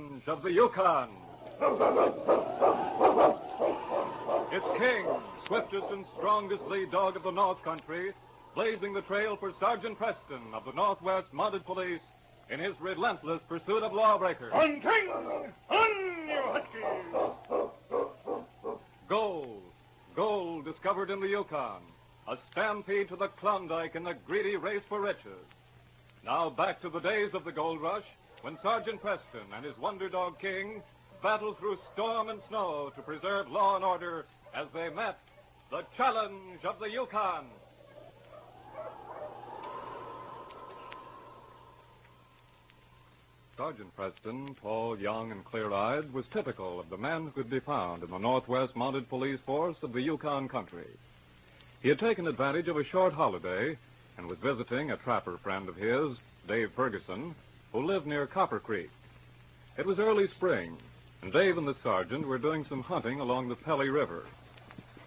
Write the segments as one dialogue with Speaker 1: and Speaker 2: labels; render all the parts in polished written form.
Speaker 1: challenge of the Yukon. It's King, swiftest and strongest lead dog of the North Country, blazing the trail for Sergeant Preston of the Northwest Mounted Police in his relentless pursuit of lawbreakers.
Speaker 2: On, King! On, you husky!
Speaker 1: Gold discovered in the Yukon. A stampede to the Klondike in the greedy race for riches. Now back to the days of the gold rush, when Sergeant Preston and his wonder dog King battled through storm and snow to preserve law and order as they met the challenge of the Yukon. Sergeant Preston, tall, young, and clear-eyed, was typical of the man who could be found in the Northwest Mounted Police Force of the Yukon country. He had taken advantage of a short holiday and was visiting a trapper friend of his, Dave Ferguson, who lived near Copper Creek. It was early spring, and Dave and the sergeant were doing some hunting along the Pelly River.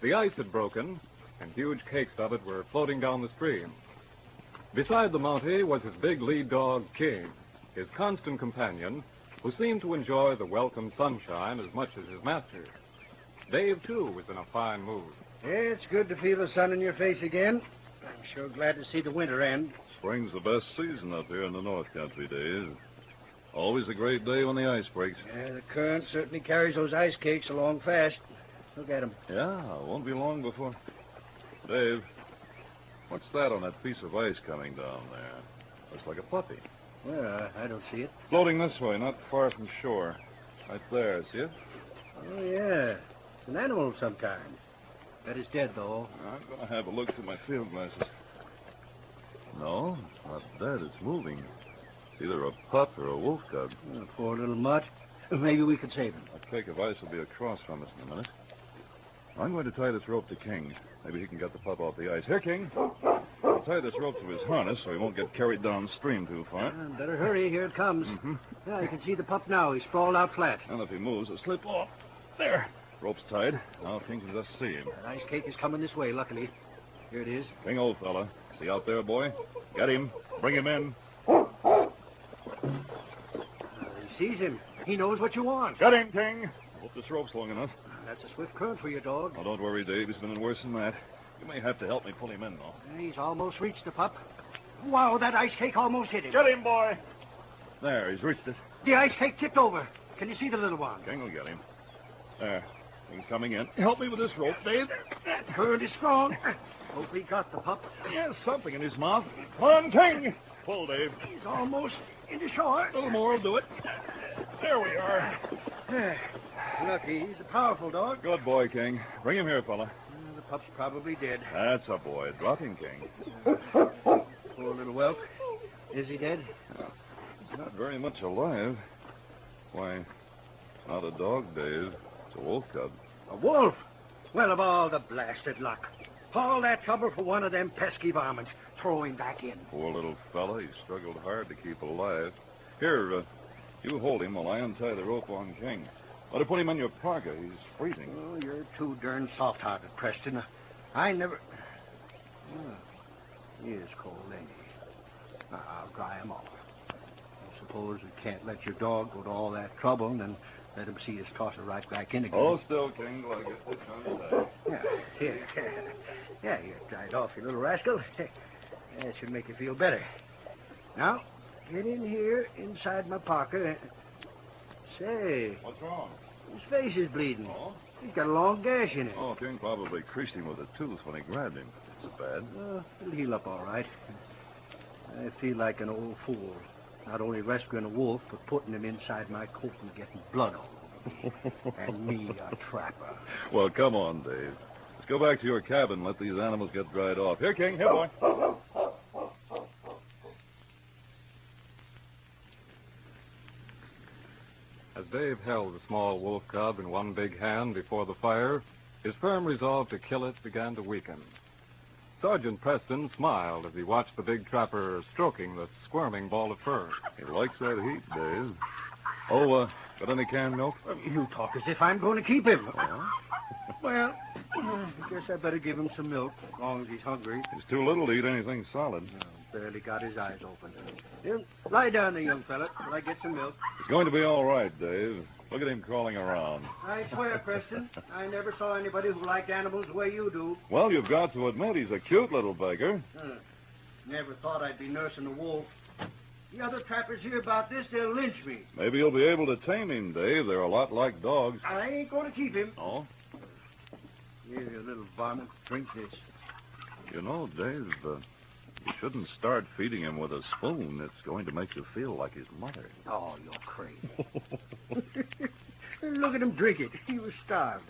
Speaker 1: The ice had broken, and huge cakes of it were floating down the stream. Beside the Mountie was his big lead dog, King, his constant companion, who seemed to enjoy the welcome sunshine as much as his master. Dave, too, was in a fine mood.
Speaker 3: Yeah, it's good to feel the sun in your face again. I'm sure glad to see the winter end.
Speaker 4: Spring's the best season up here in the North Country, Dave. Always a great day when the ice breaks.
Speaker 3: Yeah, the current certainly carries those ice cakes along fast. Look at them.
Speaker 4: Yeah, it won't be long before... Dave, what's that on that piece of ice coming down there? Looks like a puppy.
Speaker 3: Well, I don't see it.
Speaker 4: Floating this way, not far from shore. Right there, see it?
Speaker 3: Oh, yeah. It's an animal of some kind. Bet it's dead, though.
Speaker 4: I'm going to have a look through my field glasses. No, it's not dead. It's moving. It's either a pup or a wolf cub.
Speaker 3: Oh, poor little mutt. Maybe we could save him.
Speaker 4: A cake of ice will be across from us in a minute. I'm going to tie this rope to King. Maybe he can get the pup off the ice. Here, King. I'll tie this rope to his harness so he won't get carried downstream too far.
Speaker 3: Better hurry. Here it comes.
Speaker 4: Mm-hmm.
Speaker 3: Yeah, you can see the pup now. He's sprawled out flat.
Speaker 4: And if he moves, it'll slip off. There. Rope's tied. Now King can just see him.
Speaker 3: That ice cake is coming this way, luckily. Here it is.
Speaker 4: King, old fella. See out there, boy? Get him. Bring him in.
Speaker 3: He sees him. He knows what you want.
Speaker 4: Got him, King. I hope this rope's long enough.
Speaker 3: That's a swift current for your dog.
Speaker 4: Oh, don't worry, Dave. He's been in worse than that. You may have to help me pull him in, though.
Speaker 3: He's almost reached the pup. Wow, that ice cake almost hit him.
Speaker 4: Get him, boy. There, he's reached it.
Speaker 3: The ice cake tipped over. Can you see the little one?
Speaker 4: King will get him. There. He's coming in. Help me with this rope, Dave.
Speaker 3: That current is strong. Hope he got the pup.
Speaker 4: Yes, something in his mouth. Come on, King. Pull, Dave.
Speaker 3: He's almost into shore.
Speaker 4: A little more will do it. There we are.
Speaker 3: Lucky. He's a powerful dog.
Speaker 4: Good boy, King. Bring him here, fella.
Speaker 3: The pup's probably dead.
Speaker 4: That's a boy. Drop him, King.
Speaker 3: Poor little whelp. Is he dead?
Speaker 4: He's not very much alive. Why, it's not a dog, Dave. It's a wolf cub.
Speaker 3: A wolf? Well, of all the blasted luck. All that trouble for one of them pesky varmints. Throw him back in.
Speaker 4: Poor little fella. He struggled hard to keep alive. Here, you hold him while I untie the rope on King. Better put him in your parka. He's freezing.
Speaker 3: Oh, you're too darn soft-hearted, Preston. I never... Oh, he is cold, ain't he? I'll dry him off. I suppose we can't let your dog go to all that trouble and then let him see us toss her right back in again.
Speaker 4: Oh, still, King, till I get this untied.
Speaker 3: Yeah, here. Yeah, you're dried off, you little rascal. That should make you feel better. Now, get in here inside my parka. Say,
Speaker 4: What's wrong?
Speaker 3: his face is bleeding.
Speaker 4: Oh?
Speaker 3: He's got a long gash in it.
Speaker 4: Oh, King probably creased him with a tooth when he grabbed him. It's bad.
Speaker 3: It'll heal up all right. I feel like an old fool. Not only rescuing a wolf, but putting him inside my coat and getting blood all over me. And me, a trapper.
Speaker 4: Well, come on, Dave. Let's go back to your cabin and let these animals get dried off. Here, King. Here, boy.
Speaker 1: As Dave held the small wolf cub in one big hand before the fire, his firm resolve to kill it began to weaken. Sergeant Preston smiled as he watched the big trapper stroking the squirming ball of fur.
Speaker 4: He likes that heat, Dave. Oh, got any canned milk?
Speaker 3: You talk as if I'm going to keep him.
Speaker 4: Oh?
Speaker 3: Well, I guess I better give him some milk as long as he's hungry.
Speaker 4: He's too little to eat anything solid.
Speaker 3: barely got his eyes open. Here, lie down there, young fella, till I get some milk.
Speaker 4: It's going to be all right, Dave. Look at him crawling around.
Speaker 3: I swear, Preston, I never saw anybody who liked animals the way you do.
Speaker 4: Well, you've got to admit he's a cute little beggar.
Speaker 3: Never thought I'd be nursing a wolf. The other trappers hear about this, they'll lynch me.
Speaker 4: Maybe you'll be able to tame him, Dave. They're a lot like dogs.
Speaker 3: I ain't going to keep him.
Speaker 4: Oh?
Speaker 3: Here, you little varmint, drink this.
Speaker 4: You know, Dave, you shouldn't start feeding him with a spoon. It's going to make you feel like his mother.
Speaker 3: Oh, you're crazy. Look at him drink it. He was starved.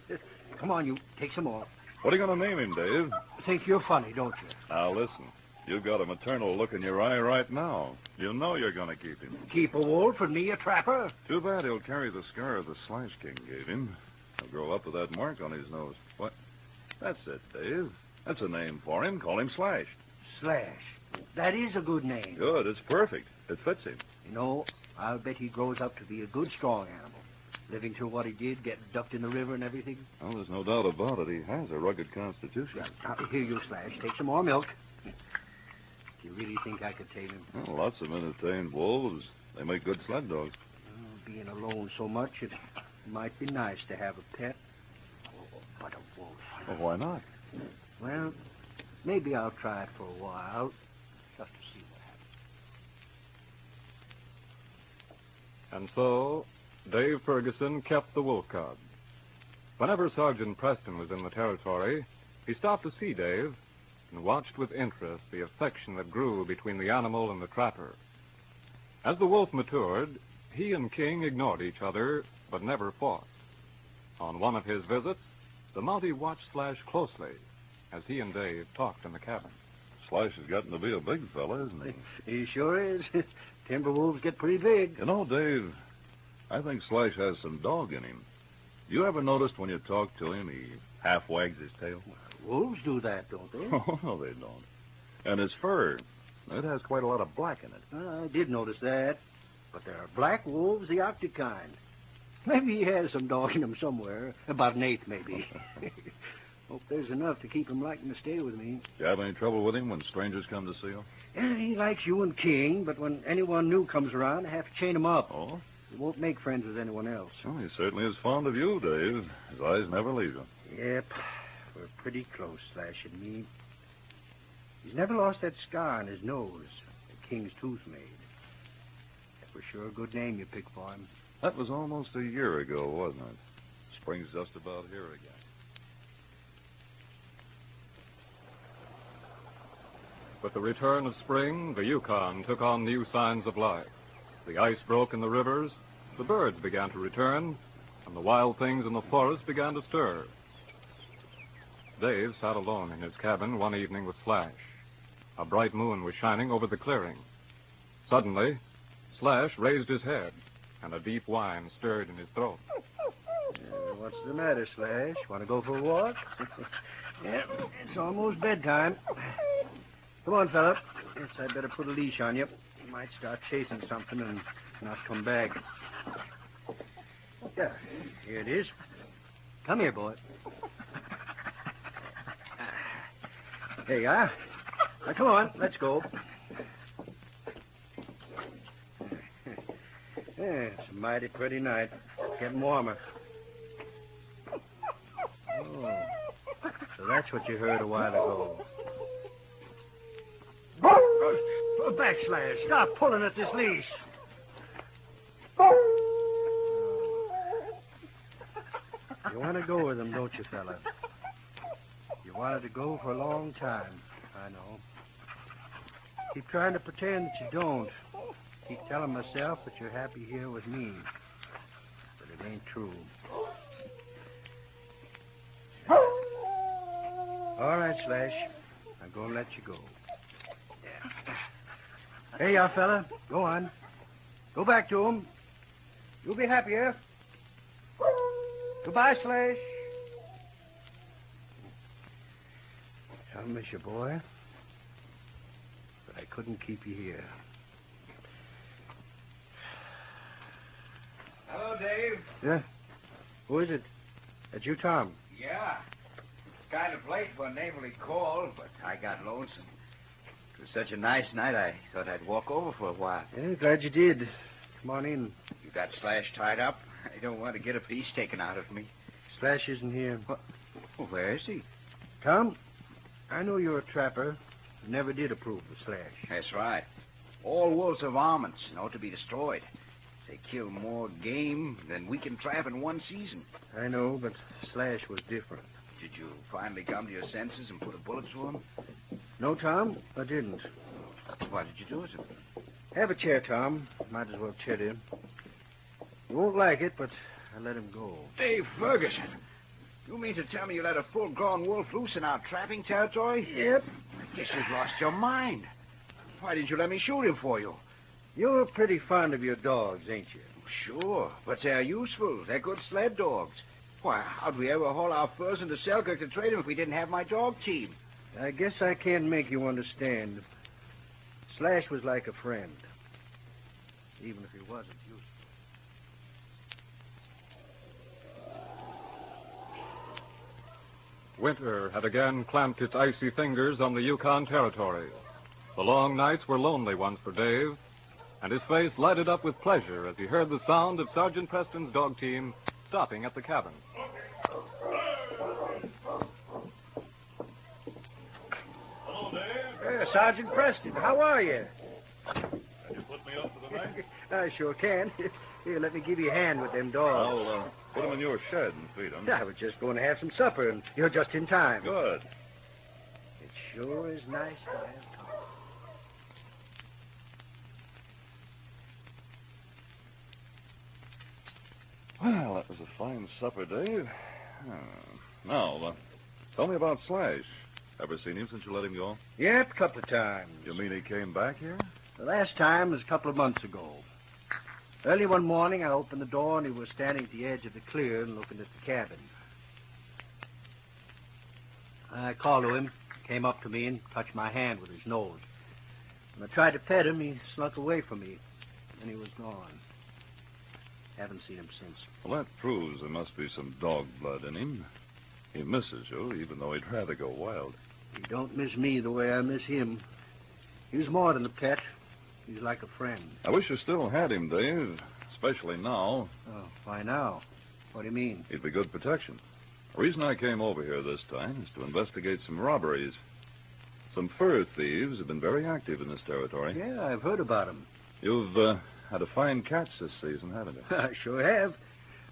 Speaker 3: Come on, you. Take some more.
Speaker 4: What are you going to name him, Dave?
Speaker 3: Think you're funny, don't you?
Speaker 4: Now, listen. You've got a maternal look in your eye right now. You know you're going to keep him.
Speaker 3: Keep a wolf and me a trapper?
Speaker 4: Too bad he'll carry the scar the Slash King gave him. He'll grow up with that mark on his nose. What? That's it, Dave. That's a name for him. Call him Slash.
Speaker 3: Slash. That is a good name.
Speaker 4: Good. It's perfect. It fits him.
Speaker 3: You know, I'll bet he grows up to be a good, strong animal. Living through what he did, getting ducked in the river and everything.
Speaker 4: Well, there's no doubt about it. He has a rugged constitution.
Speaker 3: Now, here you, Slash. Take some more milk. Do you really think I could tame him?
Speaker 4: Well, lots of men have tamed wolves. They make good sled dogs.
Speaker 3: Being alone so much, it might be nice to have a pet. Oh, but a wolf.
Speaker 4: Well, why not?
Speaker 3: Well, maybe I'll try it for a while, just to see what happens.
Speaker 1: And so, Dave Ferguson kept the wolf cub. Whenever Sergeant Preston was in the territory, he stopped to see Dave and watched with interest the affection that grew between the animal and the trapper. As the wolf matured, he and King ignored each other, but never fought. On one of his visits, the Mountie watched Slash closely as he and Dave talked in the cabin.
Speaker 4: Slash has gotten to be a big fella, isn't he?
Speaker 3: He sure is. Timber wolves get pretty big.
Speaker 4: You know, Dave, I think Slash has some dog in him. You ever noticed when you talk to him, he half wags his tail?
Speaker 3: Wolves do that, don't they?
Speaker 4: Oh, no, they don't. And his fur, it has quite a lot of black in it.
Speaker 3: I did notice that. But there are black wolves, the Arctic kind. Maybe he has some dog in him somewhere. About an eighth, maybe. Hope there's enough to keep him liking to stay with me.
Speaker 4: Do you have any trouble with him when strangers come to see him?
Speaker 3: Yeah, he likes you and King, but when anyone new comes around, I have to chain him up.
Speaker 4: Oh?
Speaker 3: He won't make friends with anyone else.
Speaker 4: Well, he certainly is fond of you, Dave. His eyes never leave you.
Speaker 3: Yep. We're pretty close, Slash and me. He's never lost that scar on his nose that King's tooth made. That was sure a good name you picked for him.
Speaker 4: That was almost a year ago, wasn't it? Spring's just about here again.
Speaker 1: With the return of spring, the Yukon took on new signs of life. The ice broke in the rivers, the birds began to return, and the wild things in the forest began to stir. Dave sat alone in his cabin one evening with Slash. A bright moon was shining over the clearing. Suddenly, Slash raised his head, and a deep whine stirred in his throat.
Speaker 3: What's the matter, Slash? Want to go for a walk? Yeah, it's almost bedtime. Come on, fella. Guess I'd better put a leash on you. You might start chasing something and not come back. Yeah, here it is. Come here, boy. There you are. Now, come on, let's go. Yeah, it's a mighty pretty night. Getting warmer. Oh, so that's what you heard a while ago. Back, Slash. Stop pulling at this leash. You want to go with him, don't you, fella? You wanted to go for a long time. I know. Keep trying to pretend that you don't. Keep telling myself that you're happy here with me. But it ain't true. All right, Slash. I'm going to let you go. There you are, fella. Go on. Go back to him. You'll be happier. Goodbye, Slash. I'll miss you, boy. But I couldn't keep you here.
Speaker 5: Hello, Dave.
Speaker 3: Yeah? Who is it? That's you, Tom.
Speaker 5: Yeah. It's kind of late for a neighborly call, but I got lonesome. It was such a nice night, I thought I'd walk over for a while.
Speaker 3: Yeah, glad you did. Come on in.
Speaker 5: You got Slash tied up? I don't want to get a piece taken out of me.
Speaker 3: Slash isn't here.
Speaker 5: Well, where is he?
Speaker 3: Tom, I know you're a trapper. You never did approve of Slash.
Speaker 5: That's right. All wolves are varmints and ought to be destroyed. They kill more game than we can trap in one season.
Speaker 3: I know, but Slash was different.
Speaker 5: Did you finally come to your senses and put a bullet through him?
Speaker 3: No, Tom, I didn't.
Speaker 5: Why did you do it?
Speaker 3: Have a chair, Tom. Might as well tell you. You won't like it, but I let him go.
Speaker 5: Dave Ferguson. You mean to tell me you let a full-grown wolf loose in our trapping territory?
Speaker 3: Yep.
Speaker 5: I guess you've lost your mind. Why didn't you let me shoot him for you?
Speaker 3: You're pretty fond of your dogs, ain't you?
Speaker 5: Sure, but they're useful. They're good sled dogs. Why, how'd we ever haul our furs into Selkirk to trade them if we didn't have my dog team?
Speaker 3: I guess I can't make you understand. Slash was like a friend, even if he wasn't useful.
Speaker 1: Winter had again clamped its icy fingers on the Yukon territory. The long nights were lonely ones for Dave, and his face lighted up with pleasure as he heard the sound of Sergeant Preston's dog team stopping at the cabin.
Speaker 4: Hello, Dave.
Speaker 3: Sergeant Preston, how are you?
Speaker 4: Can you put me up for the night?
Speaker 3: I sure can. Here, let me give you a hand with them dogs.
Speaker 4: I'll put them in your shed and feed them.
Speaker 3: I was just going to have some supper, and you're just in time.
Speaker 4: Good.
Speaker 3: It sure is nice to have Tom.
Speaker 4: Well, that was a fine supper, Dave. Now, tell me about Slash. Ever seen him since you let him go?
Speaker 3: Yep, a couple of times.
Speaker 4: You mean he came back here?
Speaker 3: The last time was a couple of months ago. Early one morning, I opened the door, and he was standing at the edge of the clearing looking at the cabin. I called to him, came up to me, and touched my hand with his nose. When I tried to pet him, he slunk away from me, and he was gone. Haven't seen him since.
Speaker 4: Well, that proves there must be some dog blood in him. He misses you, even though he'd rather go wild.
Speaker 3: He don't miss me the way I miss him. He was more than a pet. He's like a friend.
Speaker 4: I wish you still had him, Dave, especially now.
Speaker 3: Oh, why now? What do you mean?
Speaker 4: He'd be good protection. The reason I came over here this time is to investigate some robberies. Some fur thieves have been very active in this territory.
Speaker 3: Yeah, I've heard about him.
Speaker 4: You've had a fine catch this season, haven't you?
Speaker 3: I sure have.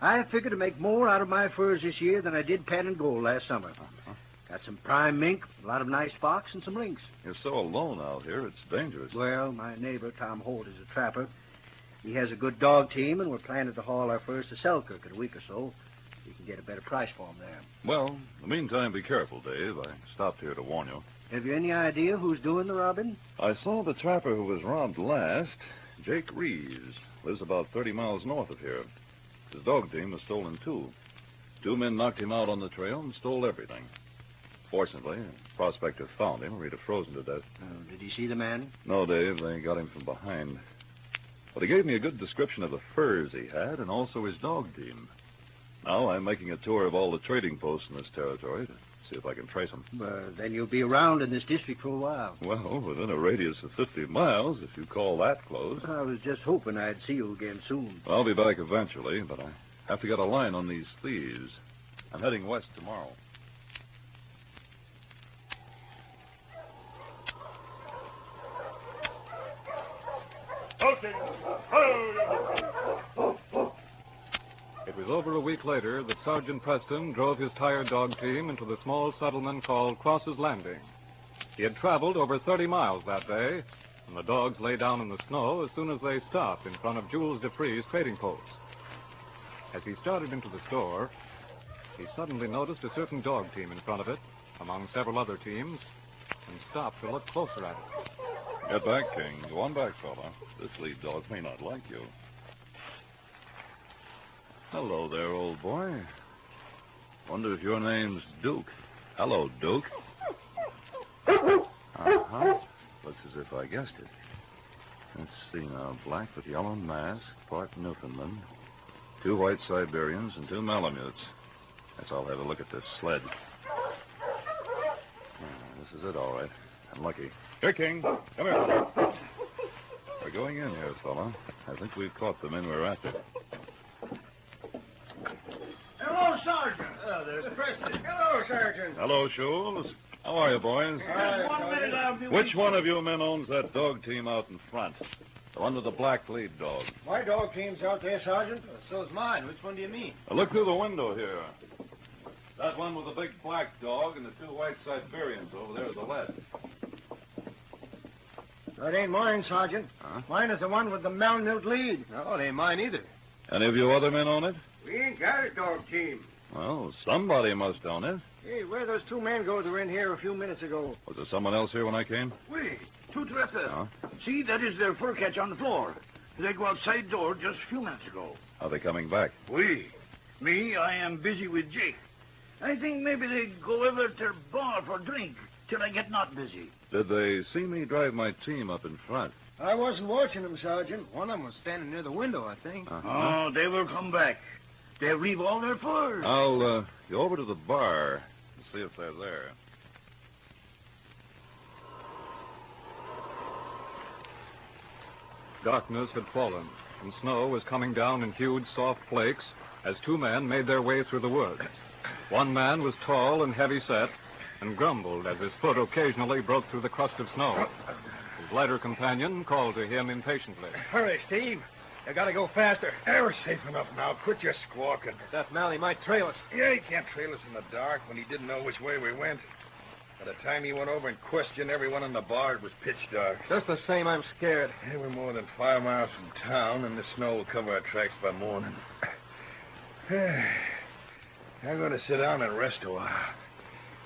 Speaker 3: I figured to make more out of my furs this year than I did pan and gold last summer.
Speaker 4: Uh-huh.
Speaker 3: Got some prime mink, a lot of nice fox, and some lynx.
Speaker 4: You're so alone out here, it's dangerous.
Speaker 3: Well, my neighbor, Tom Holt, is a trapper. He has a good dog team, and we're planning to haul our furs to Selkirk in a week or so. We can get a better price for them there.
Speaker 4: Well, in the meantime, be careful, Dave. I stopped here to warn you.
Speaker 3: Have you any idea who's doing the robbing?
Speaker 4: I saw the trapper who was robbed last, Jake Reeves. Lives about 30 miles north of here. His dog team was stolen, too. 2 men knocked him out on the trail and stole everything. Fortunately, a prospector found him or he'd have frozen to death.
Speaker 3: Did he see the man?
Speaker 4: No, Dave. They got him from behind. But he gave me a good description of the furs he had and also his dog team. Now I'm making a tour of all the trading posts in this territory to see if I can trace them.
Speaker 3: Then you'll be around in this district for a while.
Speaker 4: Well, within a radius of 50 miles, if you call that close.
Speaker 3: I was just hoping I'd see you again soon.
Speaker 4: I'll be back eventually, but I have to get a line on these thieves. I'm heading west tomorrow.
Speaker 2: Okay.
Speaker 1: It was over a week later that Sergeant Preston drove his tired dog team into the small settlement called Cross's Landing. He had traveled over 30 miles that day, and the dogs lay down in the snow as soon as they stopped in front of Jules Dupree's trading post. As he started into the store, he suddenly noticed a certain dog team in front of it, among several other teams, and stopped to look closer at it.
Speaker 4: Get back, King. Go on back, fella. This lead dog may not like you. Hello there, old boy. Wonder if your name's Duke. Hello, Duke. Uh-huh. Looks as if I guessed it. Let's see now. Black with yellow mask, part Newfoundland, 2 white Siberians, and 2 Malamutes. Guess I'll have a look at this sled. This is it, all right. Unlucky. Here, King. Come here. We're going in here, fella. I think we've caught the men we're after.
Speaker 3: Hello, Sergeant. Oh, there's Preston. Hello, Sergeant.
Speaker 4: Hello, Schultz. How are you, boys? Which one of you men owns that dog team out in front? The one with the black lead dog.
Speaker 3: My dog team's out there, Sergeant. So's mine. Which one do you mean?
Speaker 4: Now look through the window here. That one with the big black dog and the two white Siberians over there to the left.
Speaker 3: That ain't mine, Sergeant.
Speaker 4: Huh?
Speaker 3: Mine is the one with the malnourished lead. No, it ain't mine either.
Speaker 4: Any of you other men own it?
Speaker 3: We ain't got a dog team.
Speaker 4: Well, somebody must own it.
Speaker 3: Hey, where those two men go that were in here a few minutes ago?
Speaker 4: Was there someone else here when I came?
Speaker 6: Wait, two trapper.
Speaker 4: Huh?
Speaker 6: See, that is their fur catch on the floor. They go outside door just a few minutes ago.
Speaker 4: Are they coming back?
Speaker 6: Me, I am busy with Jake. I think maybe they go over to their bar for drink till I get not busy.
Speaker 4: Did they see me drive my team up in front?
Speaker 3: I wasn't watching them, Sergeant. One of them was standing near the window, I think.
Speaker 4: Uh-huh.
Speaker 6: Oh, they will come back. They'll leave all their furs.
Speaker 4: I'll go over to the bar and see if they're there.
Speaker 1: Darkness had fallen, and snow was coming down in huge, soft flakes as two men made their way through the woods. One man was tall and heavy-set and grumbled as his foot occasionally broke through the crust of snow. His lighter companion called to him impatiently.
Speaker 3: Hurry, Steve. You gotta go faster.
Speaker 2: We're safe enough now. Quit your squawking.
Speaker 3: That Mally might trail us.
Speaker 2: Yeah, he can't trail us in the dark when he didn't know which way we went. By the time he went over and questioned everyone in the bar, it was pitch dark.
Speaker 3: Just the same, I'm scared.
Speaker 2: Hey, we're more than 5 miles from town, and the snow will cover our tracks by morning. I'm going to sit down and rest a while.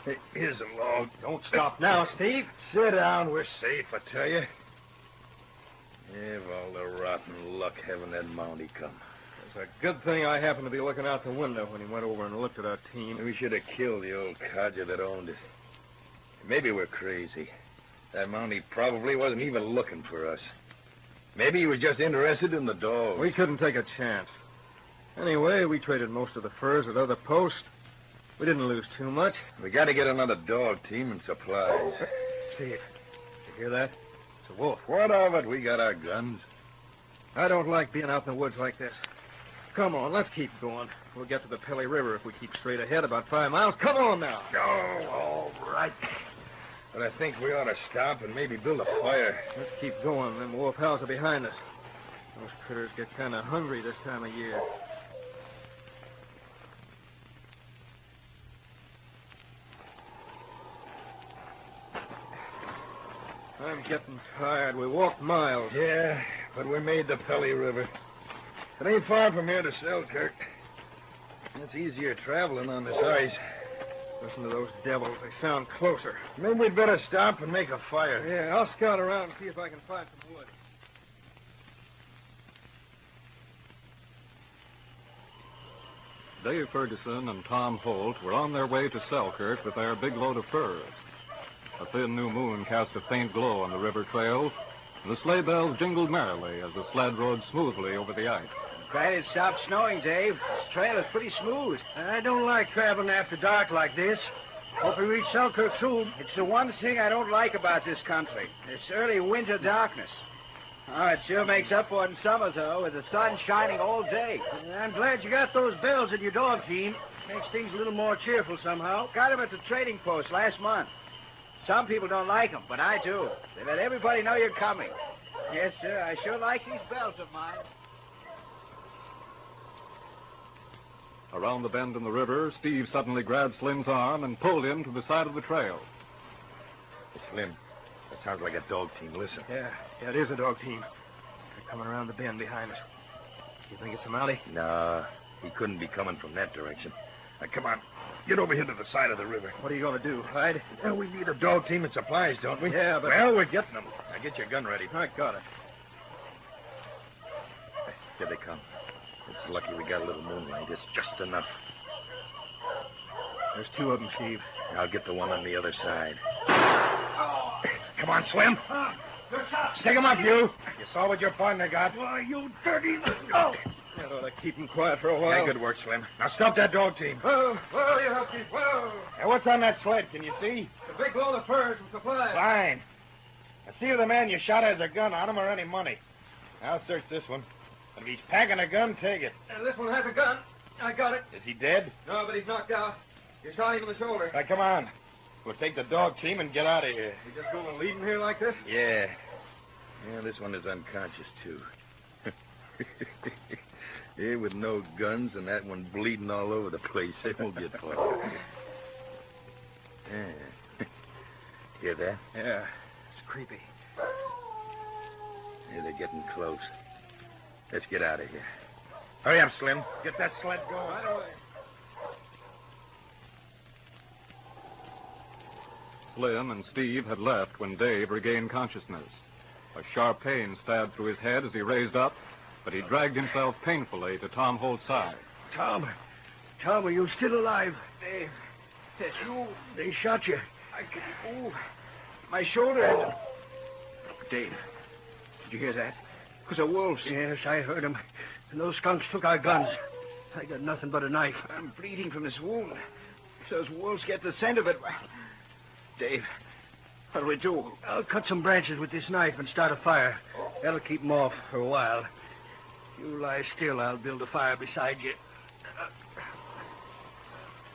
Speaker 2: Hey, here's a log.
Speaker 3: Don't stop now, Steve.
Speaker 2: Sit down. We're safe, I tell you. Yeah, of all the rotten luck having that Mountie come.
Speaker 3: It's a good thing I happened to be looking out the window when he went over and looked at our team.
Speaker 2: We should have killed the old codger that owned it. Maybe we're crazy. That Mountie probably wasn't even looking for us. Maybe he was just interested in the dogs.
Speaker 3: We couldn't take a chance. Anyway, we traded most of the furs at other posts. We didn't lose too much.
Speaker 2: We got to get another dog team and supplies.
Speaker 3: Steve, you hear that? It's a wolf.
Speaker 2: What of it? We got our guns.
Speaker 3: I don't like being out in the woods like this. Come on, let's keep going. We'll get to the Pelly River if we keep straight ahead about 5 miles. Come on now.
Speaker 2: Oh, all right. But I think we ought to stop and maybe build a fire.
Speaker 3: Let's keep going. Them wolf hounds are behind us. Those critters get kind of hungry this time of year. I'm getting tired. We walked miles.
Speaker 2: Yeah, but we made the Pelly River. It ain't far from here to Selkirk. It's easier traveling on this ice.
Speaker 3: Listen to those devils. They sound closer.
Speaker 2: Maybe we'd better stop and make a fire.
Speaker 3: Yeah, I'll scout around and see if I can find some wood.
Speaker 1: Dave Ferguson and Tom Holt were on their way to Selkirk with their big load of furs. A thin new moon cast a faint glow on the river trail, and the sleigh bells jingled merrily as the sled rode smoothly over the ice.
Speaker 5: Glad it stopped snowing, Dave. This trail is pretty smooth.
Speaker 3: I don't like traveling after dark like this. Hope we reach Selkirk soon.
Speaker 5: It's the one thing I don't like about this country, this early winter darkness. Oh, it sure makes up for it in summer, though, with the sun shining all day.
Speaker 3: I'm glad you got those bells in your dog team. Makes things a little more cheerful somehow.
Speaker 5: Got them at the trading post last month. Some people don't like them, but I do. They let everybody know you're coming. Yes, sir, I sure like these bells of mine.
Speaker 1: Around the bend in the river, Steve suddenly grabbed Slim's arm and pulled him to the side of the trail.
Speaker 2: Hey, Slim, that sounds like a dog team. Listen.
Speaker 3: Yeah, it is a dog team. They're coming around the bend behind us. You think it's a Mountie?
Speaker 2: Nah, he couldn't be coming from that direction. Now, come on. Get over here to the side of the river.
Speaker 3: What are you going to do, hide?
Speaker 2: Well, we need a dog team and supplies, don't we?
Speaker 3: Yeah, but...
Speaker 2: Well, we're getting them. Now, get your gun ready.
Speaker 3: I got it.
Speaker 2: Here they come. It's lucky we got a little moonlight. It's just enough.
Speaker 3: There's two of them, Steve.
Speaker 2: I'll get the one on the other side. Come on, Slim. Stick him up, you. You saw what your partner got.
Speaker 6: Why, you dirty... Oh!
Speaker 3: That ought to keep him quiet for a while.
Speaker 2: Yeah, good work, Slim. Now stop that dog team.
Speaker 3: Whoa, whoa, you huskies, whoa.
Speaker 2: Now, what's on that sled? Can you see?
Speaker 3: The big load of furs and supplies.
Speaker 2: Fine. Now, see if the man you shot has a gun on him or any money. I'll search this one. And if he's packing a gun, take it.
Speaker 3: And this one has a gun. I got it.
Speaker 2: Is he dead?
Speaker 3: No, but he's knocked out. You shot him in the shoulder.
Speaker 2: All right, come on. We'll take the dog team and get out of here.
Speaker 3: You just going to leave him here like this?
Speaker 2: Yeah. Yeah, this one is unconscious, too. Yeah, with no guns and that one bleeding all over the place. They won't get far. Yeah. Hear that?
Speaker 3: Yeah. It's creepy.
Speaker 2: Yeah, they're getting close. Let's get out of here. Hurry up, Slim. Get that sled going.
Speaker 3: Right away.
Speaker 1: Slim and Steve had left when Dave regained consciousness. A sharp pain stabbed through his head as he raised up, but he dragged himself painfully to Tom Holt's side.
Speaker 6: Tom, are you still alive?
Speaker 5: Dave, it's you.
Speaker 6: They shot you.
Speaker 5: I can't move. My shoulder. Dave, did you hear that? It was a wolf.
Speaker 6: Yes, I heard him. And those skunks took our guns. I got nothing but a knife.
Speaker 5: I'm bleeding from this wound. If those wolves get the scent of it, Dave, what'll we do?
Speaker 6: I'll cut some branches with this knife and start a fire. That'll keep them off for a while. You lie still. I'll build a fire beside you.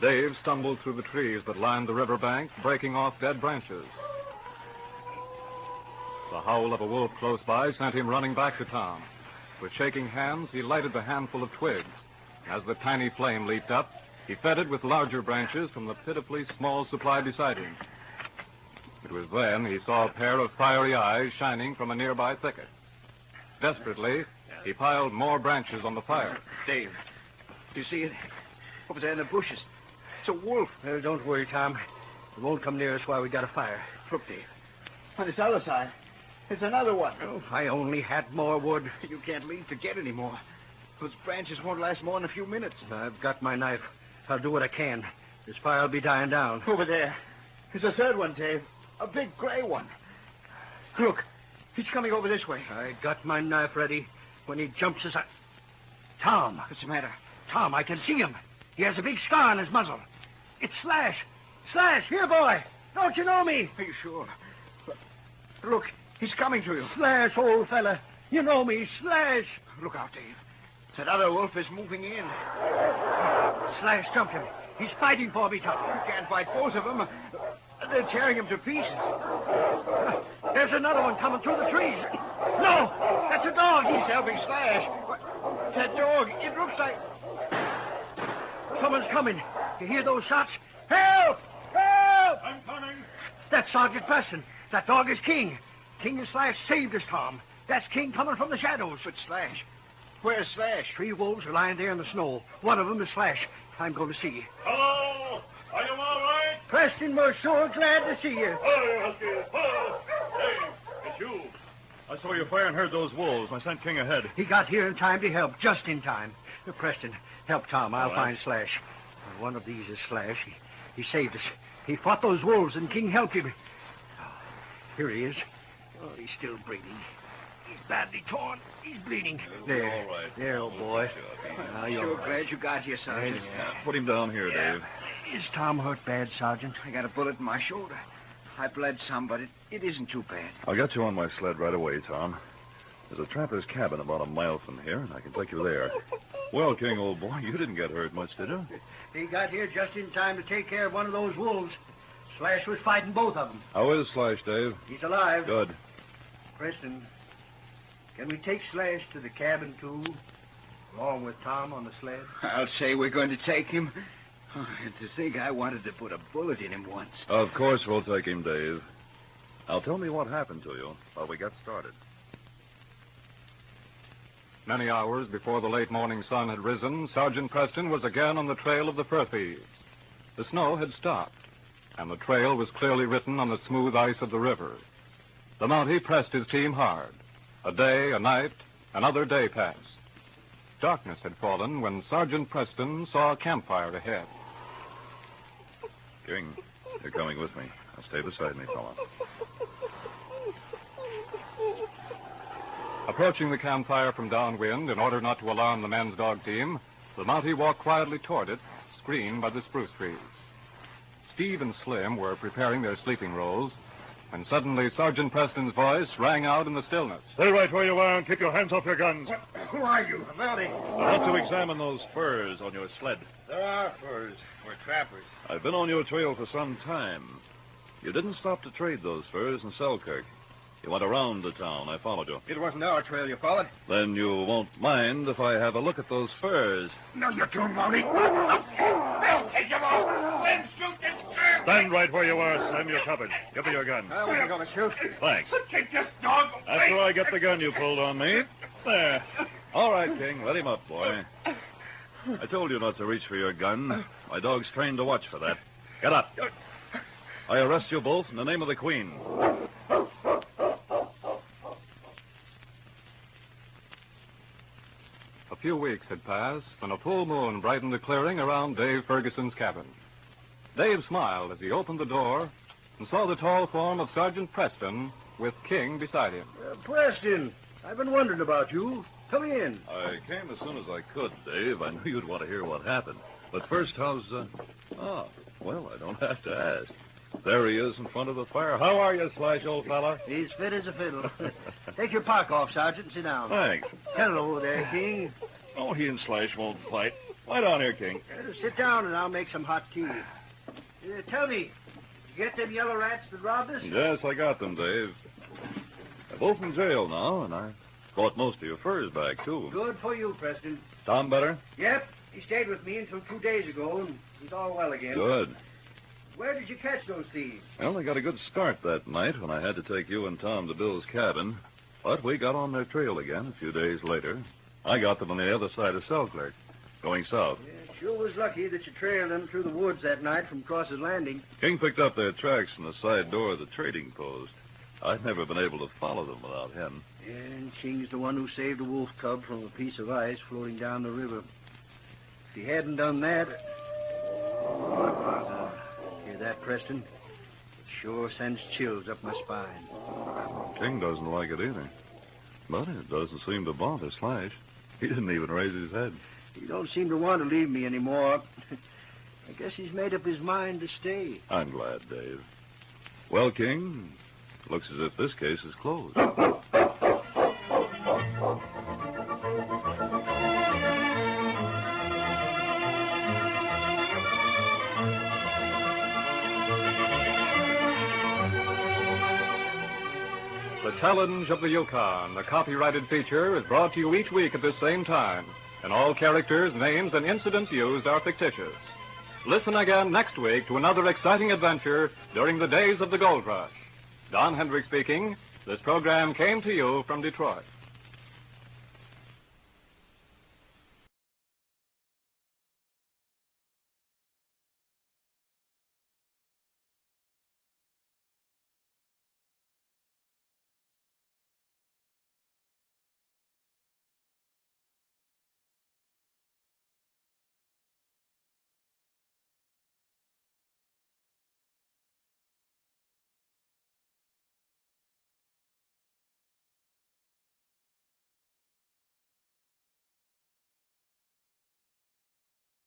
Speaker 1: Dave stumbled through the trees that lined the riverbank, breaking off dead branches. The howl of a wolf close by sent him running back to Tom. With shaking hands, he lighted the handful of twigs. As the tiny flame leaped up, he fed it with larger branches from the pitifully small supply beside him. It was then he saw a pair of fiery eyes shining from a nearby thicket. Desperately, he piled more branches on the fire.
Speaker 5: Dave, do you see it? Over there in the bushes. It's a wolf.
Speaker 6: Well, don't worry, Tom. It won't come near us while we got a fire.
Speaker 5: Look, Dave. On this other side, there's another one.
Speaker 6: Oh, if I only had more wood.
Speaker 5: You can't leave to get any more. Those branches won't last more than a few minutes.
Speaker 6: I've got my knife. I'll do what I can. This fire will be dying down.
Speaker 5: Over there. There's a third one, Dave. A big gray one. Look, he's coming over this way.
Speaker 6: I got my knife ready. When he jumps as I... Tom.
Speaker 5: What's the matter?
Speaker 6: Tom, I can see him. He has a big scar on his muzzle. It's Slash. Slash, here, boy. Don't you know me?
Speaker 5: Are you sure? Look, he's coming to you.
Speaker 6: Slash, old fella. You know me, Slash.
Speaker 5: Look out, Dave. That other wolf is moving in.
Speaker 6: Slash jumped him. He's fighting for me, Tom.
Speaker 5: You can't fight both of them. They're tearing him to pieces.
Speaker 6: There's another one coming through the trees. No, that's a dog.
Speaker 5: He's helping Slash. That dog, it looks like...
Speaker 6: Someone's coming. You hear those shots? Help! Help!
Speaker 3: I'm coming.
Speaker 6: That's Sergeant Preston. That dog is King. King and Slash saved us, Tom. That's King coming from the shadows.
Speaker 5: But Slash... Where's Slash?
Speaker 6: 3 wolves are lying there in the snow. One of them is Slash. I'm going to see.
Speaker 3: Hello. Are you all right?
Speaker 6: Preston, we're so glad to see you.
Speaker 3: Oh, Huskies. Oh. Hey, it's you. I saw you fire and heard those wolves. I sent King ahead.
Speaker 6: He got here in time to help, just in time. Preston, help Tom. I'll find Slash. One of these is Slash. He saved us. He fought those wolves, and King helped him. Oh, here he is. Oh, he's still breathing. He's badly torn. He's bleeding. There.
Speaker 4: All right.
Speaker 6: There, old boy. Now you're
Speaker 5: Sure
Speaker 6: all right.
Speaker 5: glad you got here, Sergeant.
Speaker 4: Put him down here, Dave.
Speaker 6: Is Tom hurt bad, Sergeant?
Speaker 5: I got a bullet in my shoulder. I bled some, but it isn't too bad.
Speaker 4: I'll get you on my sled right away, Tom. There's a trapper's cabin about a mile from here, and I can take you there. Well, King, old boy, you didn't get hurt much, did you?
Speaker 6: He got here just in time to take care of one of those wolves. Slash was fighting both of them.
Speaker 4: How is Slash, Dave?
Speaker 6: He's alive.
Speaker 4: Good.
Speaker 6: Preston, can we take Slash to the cabin, too? Along with Tom on the sled?
Speaker 5: I'll say we're going to take him. Oh, and to think I wanted to put a bullet in him once.
Speaker 4: Of course we'll take him, Dave. Now tell me what happened to you while we got started.
Speaker 1: Many hours before the late morning sun had risen, Sergeant Preston was again on the trail of the fur thieves. The snow had stopped, and the trail was clearly written on the smooth ice of the river. The Mountie pressed his team hard. A day, a night, another day passed. Darkness had fallen when Sergeant Preston saw a campfire ahead.
Speaker 4: King, you're coming with me. Now stay beside me, fella.
Speaker 1: Approaching the campfire from downwind in order not to alarm the men's dog team, the Mountie walked quietly toward it, screened by the spruce trees. Steve and Slim were preparing their sleeping rolls when suddenly Sergeant Preston's voice rang out in the stillness.
Speaker 4: Stay right where you are and keep your hands off your guns.
Speaker 3: Who are you?
Speaker 5: Mountie.
Speaker 4: I want to examine those furs on your sled.
Speaker 2: There are furs. We're trappers.
Speaker 4: I've been on your trail for some time. You didn't stop to trade those furs in Selkirk. You went around the town. I followed you.
Speaker 5: It wasn't our trail you followed.
Speaker 4: Then you won't mind if I have a look at those furs.
Speaker 3: No, you don't, Mountie.
Speaker 2: They'll take them all. Then shoot this girl.
Speaker 4: Stand right where you are, Slim. You're covered. Give me your gun.
Speaker 5: I wasn't going to shoot.
Speaker 4: Thanks.
Speaker 2: Take this dog away.
Speaker 4: After I get the gun you pulled on me. There. All right, King. Let him up, boy. I told you not to reach for your gun. My dog's trained to watch for that. Get up. I arrest you both in the name of the Queen.
Speaker 1: A few weeks had passed when a full moon brightened the clearing around Dave Ferguson's cabin. Dave smiled as he opened the door and saw the tall form of Sergeant Preston with King beside him.
Speaker 6: Preston, I've been wondering about you. Come in.
Speaker 4: I came as soon as I could, Dave. I knew you'd want to hear what happened. But first, how's... well, I don't have to ask. There he is in front of the fire. How are you, Slash, old fella?
Speaker 6: He's fit as a fiddle. Take your pack off, Sergeant, and sit down.
Speaker 4: Thanks.
Speaker 6: Hello there, King.
Speaker 4: Oh, he and Slash won't fight. Lie down here, King.
Speaker 6: Sit down, and I'll make some hot tea. Tell me, you get them yellow rats that robbed us?
Speaker 4: Yes, I got them, Dave. They're both in jail now, and I brought most of your furs back, too.
Speaker 6: Good for you, Preston.
Speaker 4: Tom better?
Speaker 6: Yep, he stayed with me until 2 days ago, and he's all well again.
Speaker 4: Good.
Speaker 6: Where did you catch those thieves?
Speaker 4: Well, they got a good start that night when I had to take you and Tom to Bill's cabin. But we got on their trail again a few days later. I got them on the other side of Selkirk, going south.
Speaker 6: Yeah, sure was lucky that you trailed them through the woods that night from Cross's Landing.
Speaker 4: King picked up their tracks from the side door of the trading post. I'd never been able to follow them without him.
Speaker 6: And King's the one who saved a wolf cub from a piece of ice floating down the river. If he hadn't done that... Hear that, Preston? It sure sends chills up my spine.
Speaker 4: King doesn't like it either. But it doesn't seem to bother Slash. He didn't even raise his head.
Speaker 6: He don't seem to want to leave me anymore. I guess he's made up his mind to stay.
Speaker 4: I'm glad, Dave. Well, King, looks as if this case is closed.
Speaker 1: The Challenge of the Yukon, a copyrighted feature, is brought to you each week at this same time, and all characters, names, and incidents used are fictitious. Listen again next week to another exciting adventure during the days of the gold rush. Don Hendrick speaking. This program came to you from Detroit.